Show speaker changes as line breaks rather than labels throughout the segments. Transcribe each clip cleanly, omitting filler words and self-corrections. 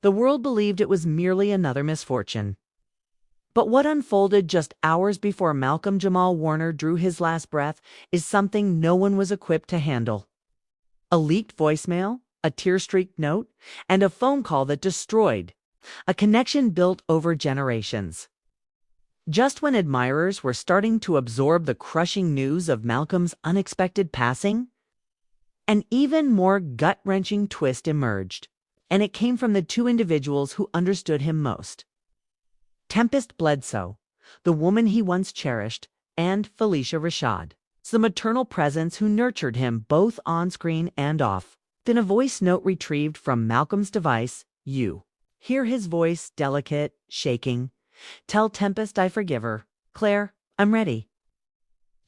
The world believed it was merely another misfortune. But what unfolded just hours before Malcolm-Jamal Warner drew his last breath is something no one was equipped to handle. A leaked voicemail, a tear-streaked note, and a phone call that destroyed a connection built over generations. Just when admirers were starting to absorb the crushing news of Malcolm's unexpected passing, an even more gut-wrenching twist emerged, and it came from the two individuals who understood him most. Tempestt Bledsoe, the woman he once cherished, and Phylicia Rashad, the maternal presence who nurtured him both on screen and off. Then a voice note retrieved from Malcolm's device, "You." Hear his voice, delicate, shaking. "Tell Tempestt I forgive her. Claire, I'm ready."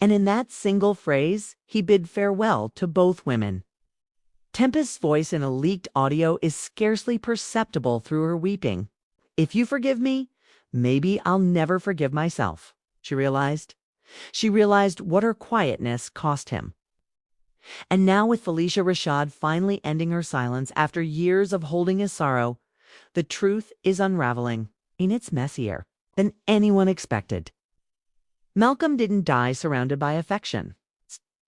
And in that single phrase, he bid farewell to both women. Tempest's voice in a leaked audio is scarcely perceptible through her weeping. "If you forgive me, maybe I'll never forgive myself," she realized. She realized what her quietness cost him. And now, with Phylicia Rashad finally ending her silence after years of holding his sorrow, the truth is unraveling, and it's messier than anyone expected. Malcolm didn't die surrounded by affection.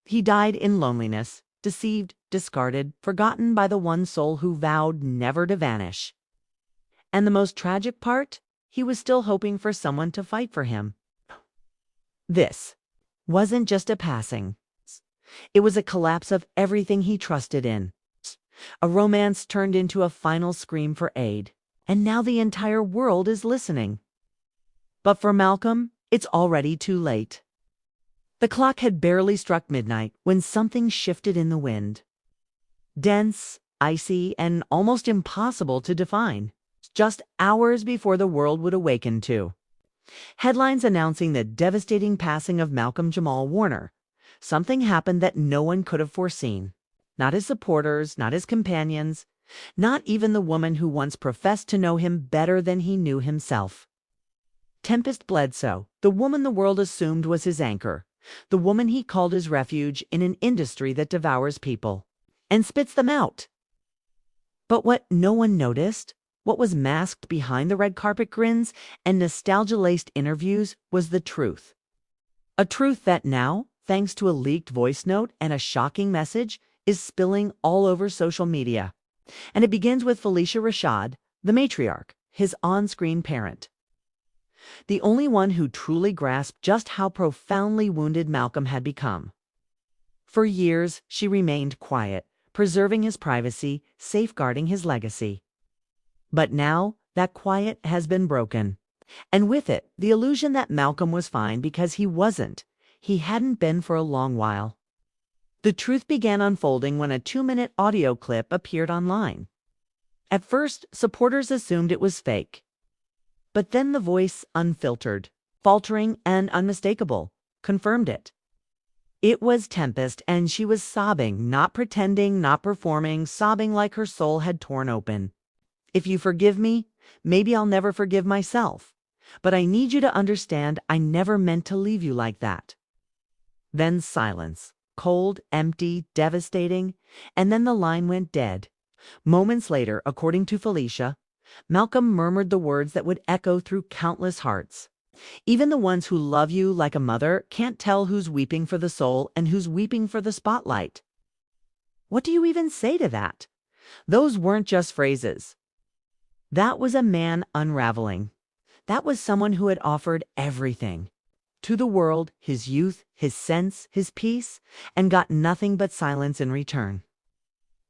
He died in loneliness, deceived, discarded, forgotten by the one soul who vowed never to vanish. And the most tragic part? He was still hoping for someone to fight for him. This wasn't just a passing. It was a collapse of everything he trusted in. A romance turned into a final scream for aid. And now the entire world is listening. But for Malcolm, it's already too late. The clock had barely struck midnight when something shifted in the wind. Dense, icy, and almost impossible to define. Just hours before the world would awaken to headlines announcing the devastating passing of Malcolm-Jamal Warner. Something happened that no one could have foreseen. Not his supporters, not his companions, not even the woman who once professed to know him better than he knew himself. Tempestt Bledsoe, the woman the world assumed was his anchor, the woman he called his refuge in an industry that devours people and spits them out. But what no one noticed, what was masked behind the red carpet grins and nostalgia-laced interviews, was the truth. A truth that now, thanks to a leaked voice note and a shocking message, is spilling all over social media. And it begins with Phylicia Rashad, the matriarch, his on-screen parent. The only one who truly grasped just how profoundly wounded Malcolm had become. For years, she remained quiet, preserving his privacy, safeguarding his legacy. But now, that quiet has been broken. And with it, the illusion that Malcolm was fine because he wasn't. He hadn't been for a long while. The truth began unfolding when a 2-minute audio clip appeared online. At first, supporters assumed it was fake. But then the voice, unfiltered, faltering and unmistakable, confirmed it. It was Tempestt, and she was sobbing, not pretending, not performing, sobbing like her soul had torn open. "If you forgive me, maybe I'll never forgive myself. But I need you to understand I never meant to leave you like that." Then silence. Cold, empty, devastating, and then the line went dead. Moments later, according to Phylicia, Malcolm murmured the words that would echo through countless hearts. "Even the ones who love you like a mother can't tell who's weeping for the soul and who's weeping for the spotlight." What do you even say to that? Those weren't just phrases. That was a man unraveling. That was someone who had offered everything. To the world, his youth, his sense, his peace, and got nothing but silence in return.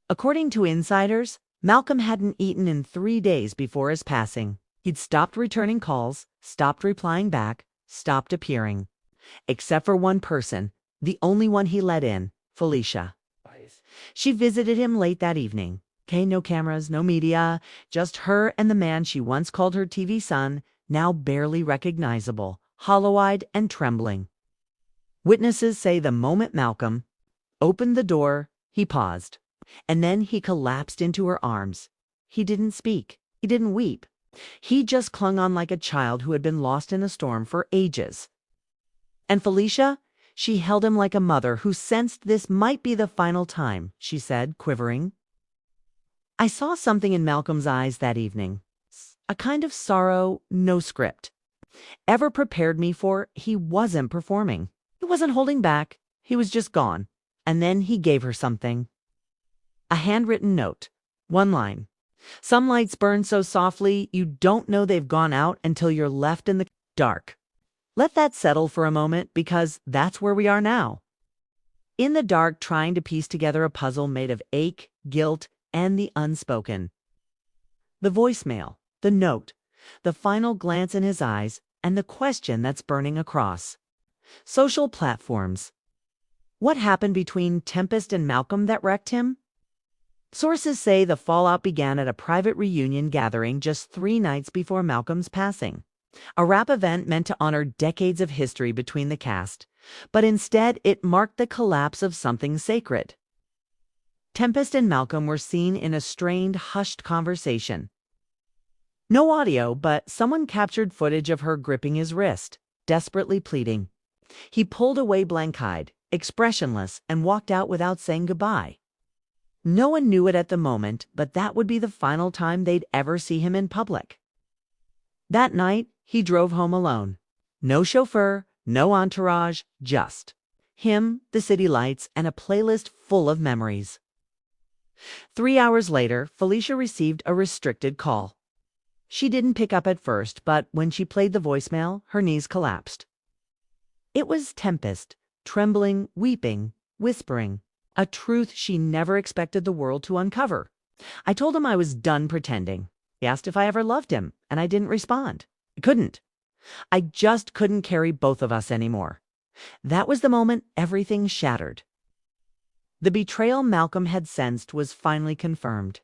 According to insiders, Malcolm hadn't eaten in 3 days before his passing. He'd stopped returning calls, stopped replying back, stopped appearing. Except for one person, the only one he let in, Phylicia. She visited him late that evening. Okay, no cameras, no media, just her and the man she once called her TV son, now barely recognizable, hollow-eyed and trembling. Witnesses say the moment Malcolm opened the door, he paused, and then he collapsed into her arms. He didn't speak. He didn't weep. He just clung on like a child who had been lost in a storm for ages. And Phylicia, she held him like a mother who sensed this might be the final time, she said, quivering. I saw something in Malcolm's eyes that evening. A kind of sorrow, no script ever prepared me for. He wasn't performing. He wasn't holding back. He was just gone. And then he gave her something. A handwritten note. One line. Some lights burn so softly you don't know they've gone out until you're left in the dark. Let that settle for a moment, because that's where we are now. In the dark, trying to piece together a puzzle made of ache, guilt, and the unspoken. The voicemail, the note, the final glance in his eyes, and the question that's burning across. Social platforms. What happened between Tempestt and Malcolm that wrecked him? Sources say the fallout began at a private reunion gathering just 3 nights before Malcolm's passing. A rap event meant to honor decades of history between the cast, but instead it marked the collapse of something sacred. Tempestt and Malcolm were seen in a strained, hushed conversation. No audio, but someone captured footage of her gripping his wrist, desperately pleading. He pulled away blank-eyed, expressionless, and walked out without saying goodbye. No one knew it at the moment, but that would be the final time they'd ever see him in public. That night, he drove home alone. No chauffeur, no entourage, just him, the city lights, and a playlist full of memories. 3 hours later, Phylicia received a restricted call. She didn't pick up at first, but when she played the voicemail, her knees collapsed. It was Tempestt, trembling, weeping, whispering, a truth she never expected the world to uncover. I told him I was done pretending. He asked if I ever loved him, and I didn't respond. I couldn't. I just couldn't carry both of us anymore. That was the moment everything shattered. The betrayal Malcolm had sensed was finally confirmed.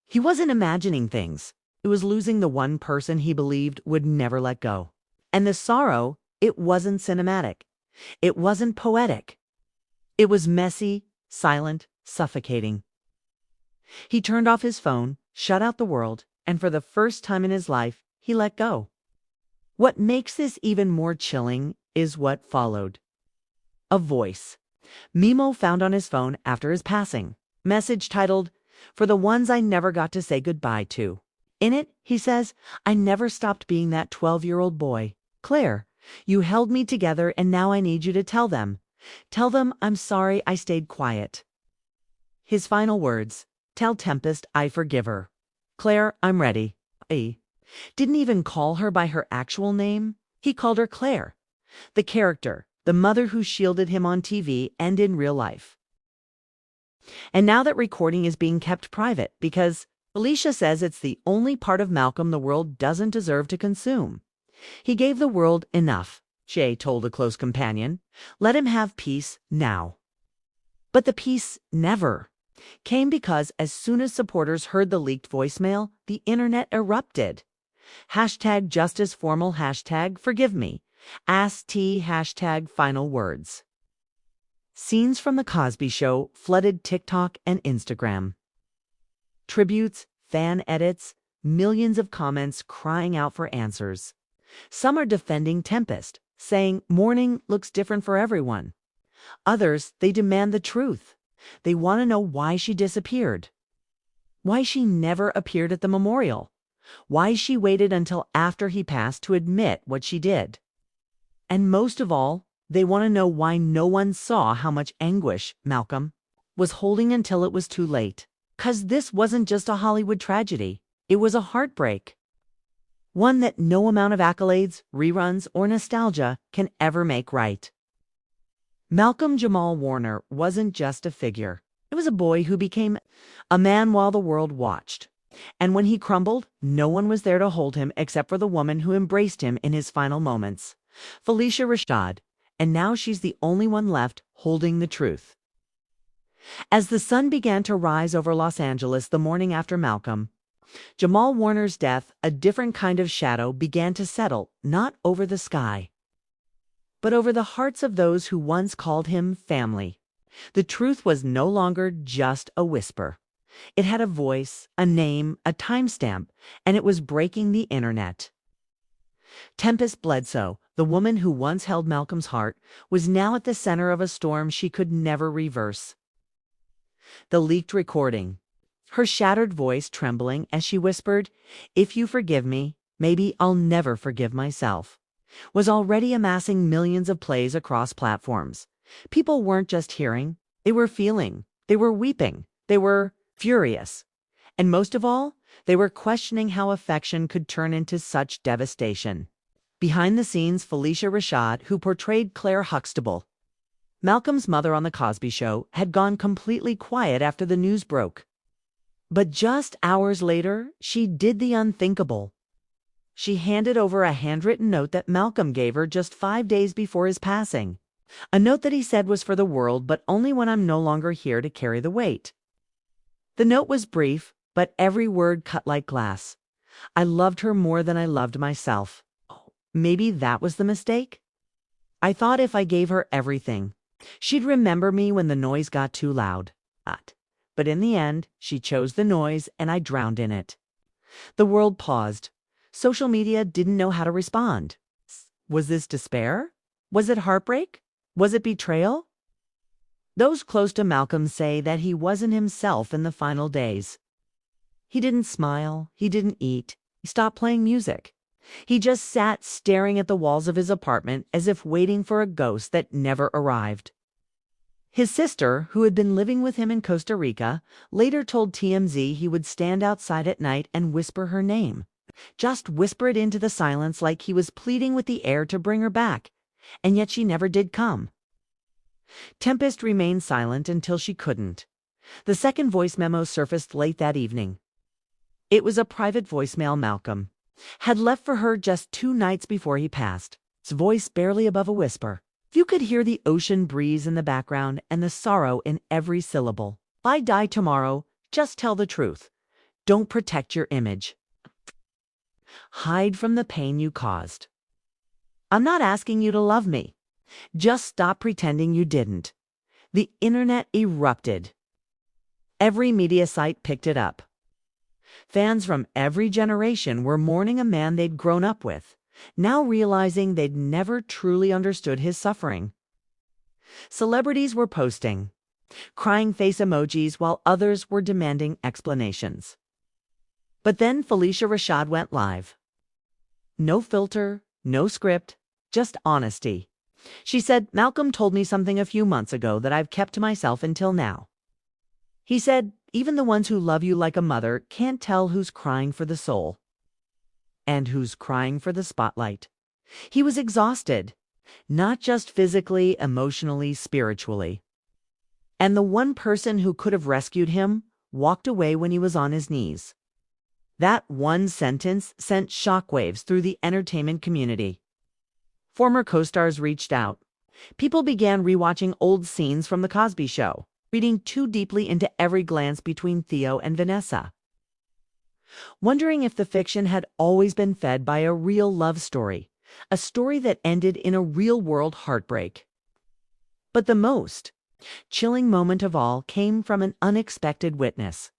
He wasn't imagining things. It was losing the one person he believed would never let go. And the sorrow, it wasn't cinematic. It wasn't poetic. It was messy, silent, suffocating. He turned off his phone, shut out the world, and for the first time in his life, he let go. What makes this even more chilling is what followed. A voice. Memo found on his phone after his passing. Message titled, "For the ones I never got to say goodbye to." In it, he says, "I never stopped being that 12-year-old boy. Claire, you held me together, and now I need you to tell them. Tell them I'm sorry I stayed quiet." His final words, "Tell Tempestt I forgive her. Claire, I'm ready." He didn't even call her by her actual name. He called her Claire, the character, the mother who shielded him on TV and in real life. And now that recording is being kept private because Phylicia says it's the only part of Malcolm the world doesn't deserve to consume. He gave the world enough, Shay told a close companion. Let him have peace now. But the peace never came, because as soon as supporters heard the leaked voicemail, the internet erupted. Hashtag justice formal, hashtag forgive me, Ask T, hashtag final words. Scenes from the Cosby Show flooded TikTok and Instagram. Tributes, fan edits, millions of comments crying out for answers. Some are defending Tempestt, saying mourning looks different for everyone. Others, they demand the truth. They want to know why she disappeared. Why she never appeared at the memorial. Why she waited until after he passed to admit what she did. And most of all, they want to know why no one saw how much anguish Malcolm was holding until it was too late. 'Cause this wasn't just a Hollywood tragedy. It was a heartbreak. One that no amount of accolades, reruns, or nostalgia can ever make right. Malcolm-Jamal Warner wasn't just a figure. It was a boy who became a man while the world watched. And when he crumbled, no one was there to hold him except for the woman who embraced him in his final moments, Phylicia Rashad, and now she's the only one left holding the truth. As the sun began to rise over Los Angeles the morning after Malcolm, Jamal Warner's death, a different kind of shadow began to settle, not over the sky, but over the hearts of those who once called him family. The truth was no longer just a whisper. It had a voice, a name, a timestamp, and it was breaking the internet. Tempestt Bledsoe, the woman who once held Malcolm's heart, was now at the center of a storm she could never reverse. The leaked recording. her shattered voice trembling as she whispered, "If you forgive me, maybe I'll never forgive myself," was already amassing millions of plays across platforms. People weren't just hearing, they were feeling, they were weeping, they were furious. And most of all, they were questioning how affection could turn into such devastation. Behind the scenes, Phylicia Rashad, who portrayed Claire Huxtable, Malcolm's mother on The Cosby Show, had gone completely quiet after the news broke. But just hours later, she did the unthinkable. She handed over a handwritten note that Malcolm gave her just 5 days before his passing. A note that he said was for the world, but only when I'm no longer here to carry the weight. The note was brief, but every word cut like glass. "I loved her more than I loved myself." Oh, maybe that was the mistake? "I thought if I gave her everything, she'd remember me when the noise got too loud. But in the end, she chose the noise and I drowned in it." The world paused. Social media didn't know how to respond. Was this despair? Was it heartbreak? Was it betrayal? Those close to Malcolm say that he wasn't himself in the final days. He didn't smile, he didn't eat, he stopped playing music. He just sat staring at the walls of his apartment as if waiting for a ghost that never arrived. His sister, who had been living with him in Costa Rica, later told TMZ he would stand outside at night and whisper her name. Just whisper it into the silence like he was pleading with the air to bring her back, and yet she never did come. Tempestt remained silent until she couldn't. The second voice memo surfaced late that evening. It was a private voicemail Malcolm had left for her just 2 nights before he passed, its voice barely above a whisper. You could hear the ocean breeze in the background and the sorrow in every syllable. "If I die tomorrow, just tell the truth. Don't protect your image. Hide from the pain you caused. I'm not asking you to love me. Just stop pretending you didn't." The internet erupted. Every media site picked it up. Fans from every generation were mourning a man they'd grown up with, now realizing they'd never truly understood his suffering. Celebrities were posting crying face emojis while others were demanding explanations. But then Phylicia Rashad went live. No filter, no script, just honesty. She said, "Malcolm told me something a few months ago that I've kept to myself until now. He said, even the ones who love you like a mother can't tell who's crying for the soul and who's crying for the spotlight." He was exhausted, not just physically, emotionally, spiritually. And the one person who could have rescued him walked away when he was on his knees. That one sentence sent shockwaves through the entertainment community. Former co-stars reached out. People began rewatching old scenes from The Cosby Show, reading too deeply into every glance between Theo and Vanessa, wondering if the fiction had always been fed by a real love story, a story that ended in a real-world heartbreak. But the most chilling moment of all came from an unexpected witness.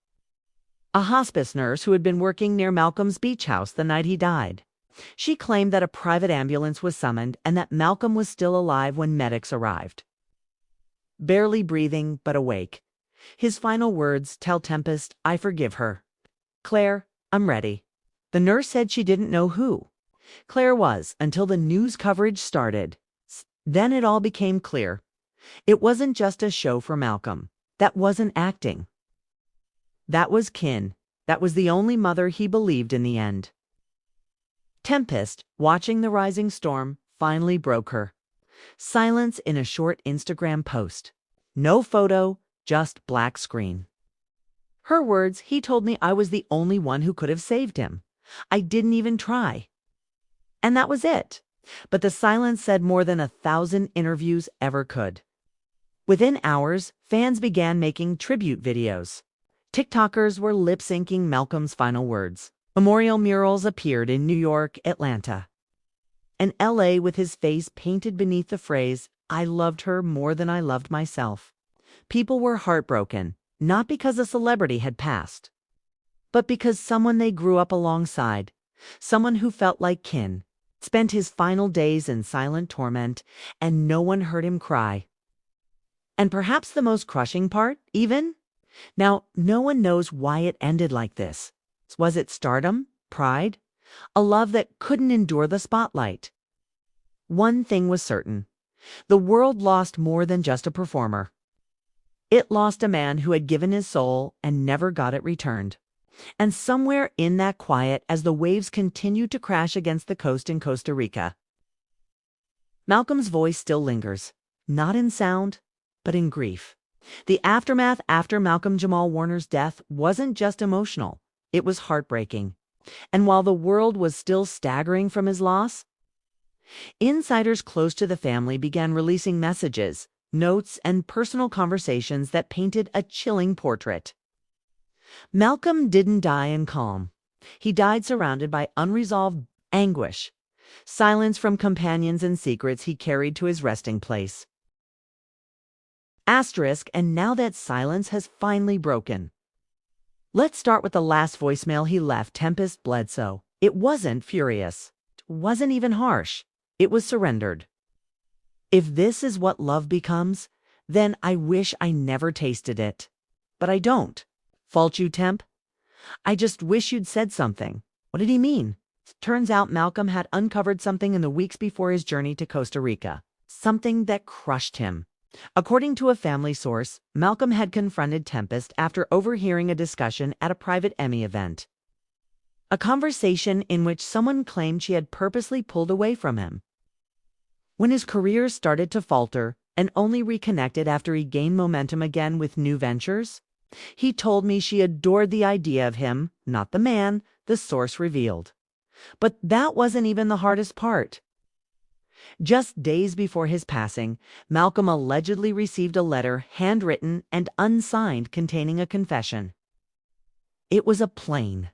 A hospice nurse who had been working near Malcolm's beach house the night he died. She claimed that a private ambulance was summoned and that Malcolm was still alive when medics arrived. Barely breathing, but awake. His final words tell Tempestt, "I forgive her. Claire, I'm ready." The nurse said she didn't know who Claire was until the news coverage started. Then it all became clear. It wasn't just a show for Malcolm. That wasn't acting. That was kin. That was the only mother he believed in the end. Tempestt, watching the rising storm, finally broke her. Silence in a short Instagram post. No photo, just black screen. Her words, "He told me I was the only one who could have saved him. I didn't even try." And that was it. But the silence said more than 1,000 interviews ever could. Within hours, fans began making tribute videos. TikTokers were lip-syncing Malcolm's final words. Memorial murals appeared in New York, Atlanta, and LA with his face painted beneath the phrase, "I loved her more than I loved myself." People were heartbroken, not because a celebrity had passed, but because someone they grew up alongside, someone who felt like kin, spent his final days in silent torment, and no one heard him cry. And perhaps the most crushing part, even, Now, no one knows why it ended like this. Was it stardom? Pride? A love that couldn't endure the spotlight? One thing was certain. The world lost more than just a performer. It lost a man who had given his soul and never got it returned. And somewhere in that quiet, as the waves continued to crash against the coast in Costa Rica, Malcolm's voice still lingers, not in sound, but in grief. The aftermath after Malcolm-Jamal Warner's death wasn't just emotional, it was heartbreaking. And while the world was still staggering from his loss, insiders close to the family began releasing messages, notes, and personal conversations that painted a chilling portrait. Malcolm didn't die in calm. He died surrounded by unresolved anguish, silence from companions and secrets he carried to his resting place. And now that silence has finally broken. Let's start with the last voicemail he left, Tempestt Bledsoe. It wasn't furious. It wasn't even harsh. It was surrendered. If this is what love becomes, then I wish I never tasted it. But I don't. Fault you, Temp? I just wish you'd said something. What did he mean? Turns out Malcolm had uncovered something in the weeks before his journey to Costa Rica. Something that crushed him. According to a family source, Malcolm had confronted Tempestt after overhearing a discussion at a private Emmy event. A conversation in which someone claimed she had purposely pulled away from him. When his career started to falter and only reconnected after he gained momentum again with new ventures, he told me she adored the idea of him, not the man, the source revealed. But that wasn't even the hardest part. Just days before his passing, Malcolm allegedly received a letter handwritten and unsigned containing a confession. It was a plain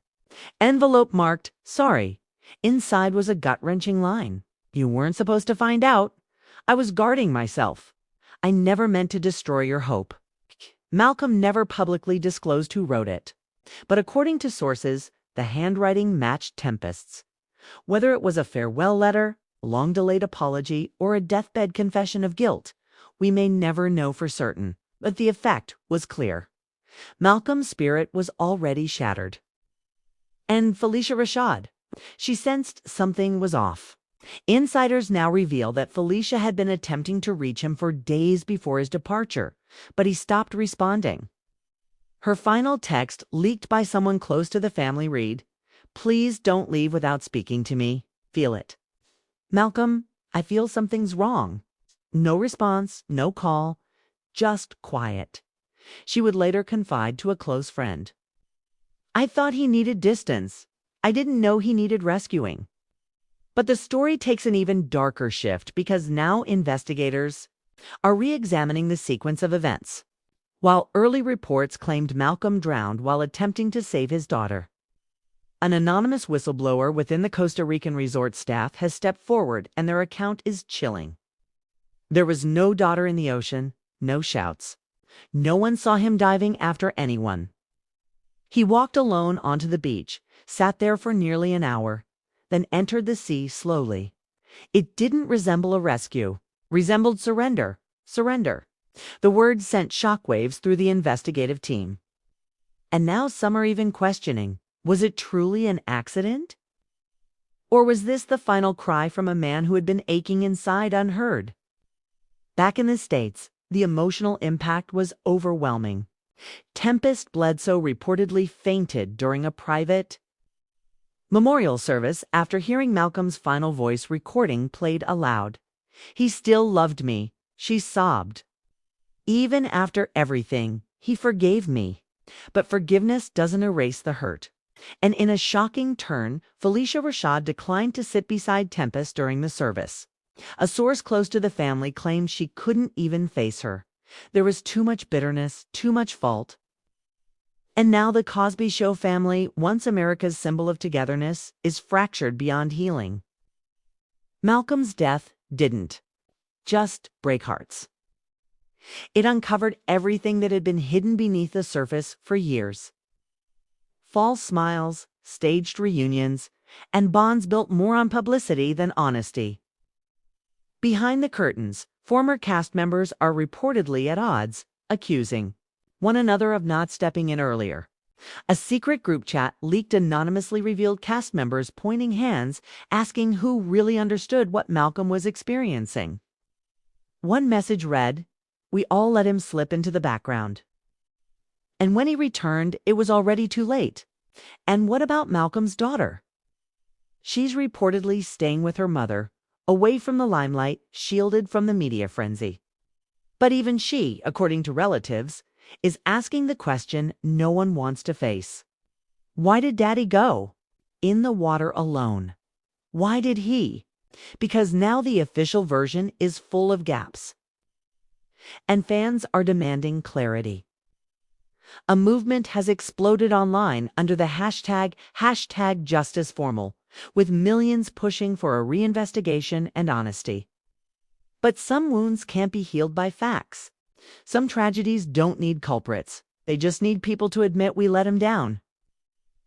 envelope marked, "Sorry." Inside was a gut-wrenching line. "You weren't supposed to find out. I was guarding myself. I never meant to destroy your hope." Malcolm never publicly disclosed who wrote it. But according to sources, the handwriting matched Tempest's. Whether it was a farewell letter, a long-delayed apology, or a deathbed confession of guilt, we may never know for certain, but the effect was clear. Malcolm's spirit was already shattered. And Phylicia Rashad, she sensed something was off. Insiders now reveal that Phylicia had been attempting to reach him for days before his departure, but he stopped responding. Her final text, leaked by someone close to the family, read, "Please don't leave without speaking to me. Feel it. Malcolm, I feel something's wrong." No response, no call, just quiet. She would later confide to a close friend, "I thought he needed distance. I didn't know he needed rescuing." But the story takes an even darker shift because now investigators are re-examining the sequence of events. While early reports claimed Malcolm drowned while attempting to save his daughter, an anonymous whistleblower within the Costa Rican resort staff has stepped forward, and their account is chilling. There was no daughter in the ocean, no shouts. No one saw him diving after anyone. He walked alone onto the beach, sat there for nearly an hour, then entered the sea slowly. It didn't resemble a rescue, resembled surrender. Surrender. The word sent shockwaves through the investigative team. And now some are even questioning, was it truly an accident? Or was this the final cry from a man who had been aching inside unheard? Back in the States, the emotional impact was overwhelming. Tempestt Bledsoe reportedly fainted during a private memorial service after hearing Malcolm's final voice recording played aloud. "He still loved me," she sobbed. "Even after everything, he forgave me." But forgiveness doesn't erase the hurt. And in a shocking turn, Phylicia Rashad declined to sit beside Tempestt during the service. A source close to the family claimed she couldn't even face her. There was too much bitterness, too much fault. And now the Cosby Show family, once America's symbol of togetherness, is fractured beyond healing. Malcolm's death didn't just break hearts. It uncovered everything that had been hidden beneath the surface for years. False smiles, staged reunions, and bonds built more on publicity than honesty. Behind the curtains, former cast members are reportedly at odds, accusing, one another of not stepping in earlier. A secret group chat leaked anonymously revealed cast members pointing hands, asking who really understood what Malcolm was experiencing. One message read, "We all let him slip into the background." And when he returned, it was already too late. And what about Malcolm's daughter? She's reportedly staying with her mother, away from the limelight, shielded from the media frenzy. But even she, according to relatives, is asking the question no one wants to face. Why did Daddy go? In the water alone. Why did he? Because now the official version is full of gaps. And fans are demanding clarity. A movement has exploded online under the hashtag #JusticeFormal, with millions pushing for a reinvestigation and honesty. But some wounds can't be healed by facts. Some tragedies don't need culprits. They just need people to admit we let him down.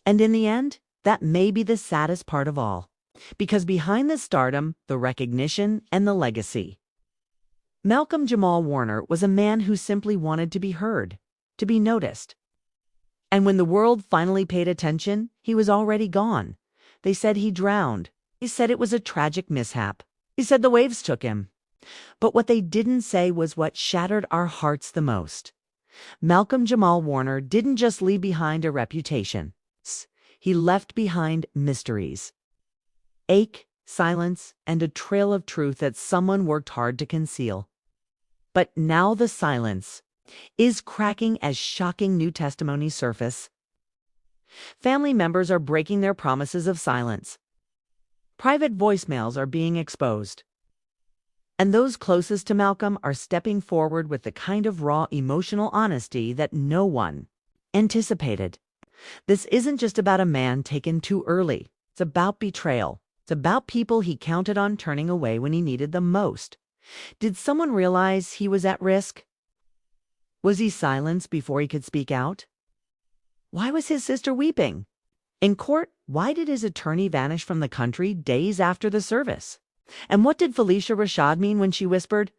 And in the end, that may be the saddest part of all. Because behind the stardom, the recognition, and the legacy, Malcolm-Jamal Warner was a man who simply wanted to be heard, to be noticed. And when the world finally paid attention, he was already gone. They said he drowned. They said it was a tragic mishap. They said the waves took him. But what they didn't say was what shattered our hearts the most. Malcolm-Jamal Warner didn't just leave behind a reputation. He left behind mysteries. Ache, silence, and a trail of truth that someone worked hard to conceal. But now the silence is cracking as shocking new testimonies surface. Family members are breaking their promises of silence. Private voicemails are being exposed. And those closest to Malcolm are stepping forward with the kind of raw emotional honesty that no one anticipated. This isn't just about a man taken too early. It's about betrayal. It's about people he counted on turning away when he needed them most. Did someone realize he was at risk? Was he silenced before he could speak out? Why was his sister weeping? In court, why did his attorney vanish from the country days after the service? And what did Phylicia Rashad mean when she whispered,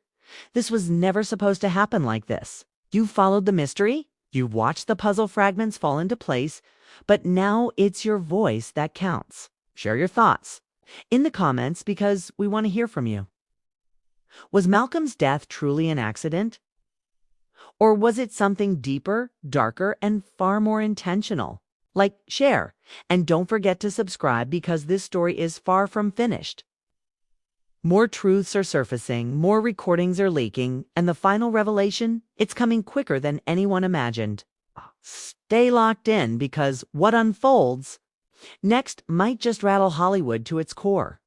"This was never supposed to happen like this"? You followed the mystery, you watched the puzzle fragments fall into place, but now it's your voice that counts. Share your thoughts in the comments because we want to hear from you. Was Malcolm's death truly an accident? Or was it something deeper, darker, and far more intentional? Like, share, and don't forget to subscribe because this story is far from finished. More truths are surfacing, more recordings are leaking, and the final revelation, it's coming quicker than anyone imagined. Stay locked in because what unfolds next might just rattle Hollywood to its core.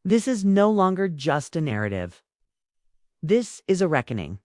This is no longer just a narrative. This is a reckoning.